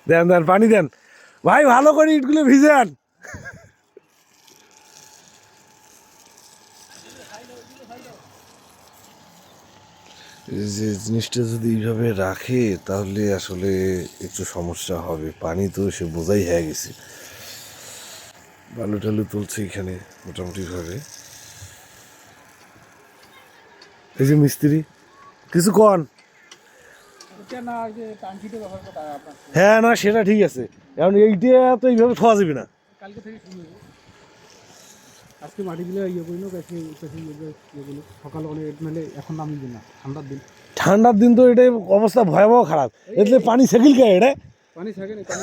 দেন দেন পানি দেন ভাই, ভালো করে ইটগুলো ভিজান। যে জিনিসটা যদি এইভাবে রাখে তাহলে আসলে একটু সমস্যা হবে। পানি তো সে বোঝাই হয়ে গেছে, বালু টালু তুলছে এখানে মোটামুটি ভাবে। এই যে মিস্ত্রি কিছু কন। হ্যাঁ না সেটা ঠিক আছে, কারণ এইটা তো এইভাবে খাওয়া যাবে না। আজকে মাটিগুলো ইয়ে করি না, ইয়েগুলো সকালে অনেক, নাহলে এখন নামিয়ে দিন না, ঠান্ডার দিন। ঠান্ডার দিন তো এটাই অবস্থা ভয়াবহ খারাপ, এতে পানি সেকিল খায় এটা। পানি থাকে না, পানি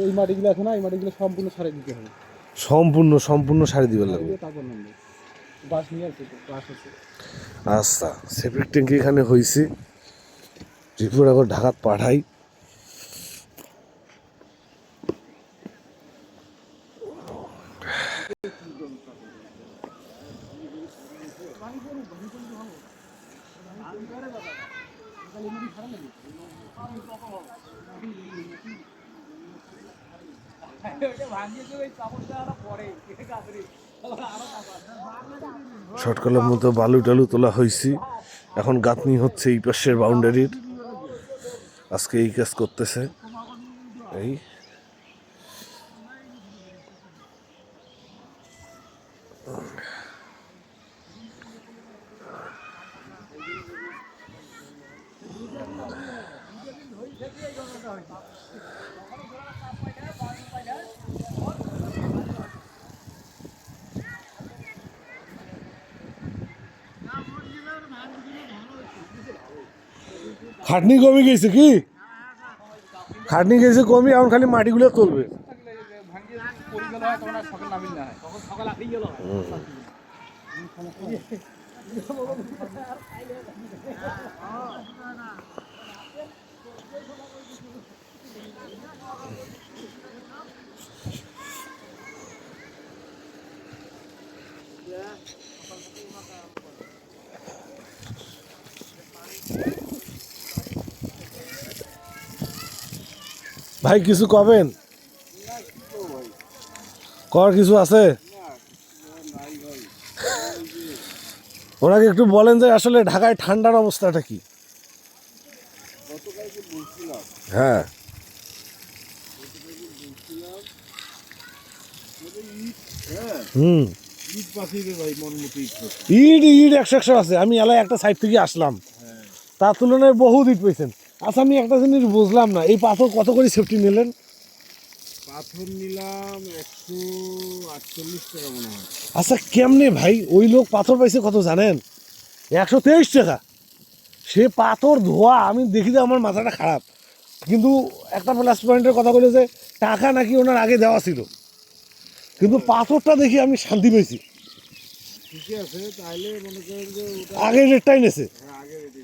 এই মাটিগুলো আছে না, এই মাটিগুলো সম্পূর্ণ সারে দিতে হবে। সম্পূর্ণ সম্পূর্ণ সারি দিবার লাগবে। তারপর নামবে বাস নিয়ে আসছে, বাস আছে। আচ্ছা, সেপারেট ট্যাঙ্কি এখানে হয়েছে, রিপোর্ট আবার ঢাকাত পাঠাই। শর্টকালের মতো বালু টালু তোলা হয়েছে, এখন গাঁথনি হচ্ছে এই পাশের বাউন্ডারির। আজকে এই কাজ করতেছে। এই খাটনি কমে গেছে কি, খাটনি গেছে কমে, এখন খালি মাটিগুলো তুলবে। ভাই কিছু কবেন, কর কিছু আছে? ওনাকে একটু বলেন যে আসলে ঢাকায় ঠান্ডার অবস্থাটা কি। হ্যাঁ হুম, ইট ইট 100 আছে। আমি এলাকায় একটা সাইড থেকে আসলাম, তার তুলনায় বহুত ইট পেয়েছেন। আচ্ছা আমি একটা জিনিস বুঝলাম না, এই পাথর কত করে সেফটি নিলেন? পাথর নিলাম 148 টাকা মনে হয়। আচ্ছা কেমনে ভাই, ওই লোক পাথর পাইছে কত জানেন? 123 টাকা। সে পাথর ধোয়া আমি দেখি যে আমার মাথাটা খারাপ। কিন্তু একটা প্লাস পয়েন্টের কথা বলে যে টাকা নাকি ওনার আগে দেওয়া ছিল, কিন্তু পাথরটা দেখি আমি শান্তি পেয়েছি। ঠিকই আছে, তাইলে মনে করেন যে আগের রেটটাই নেছে। আগে রেটে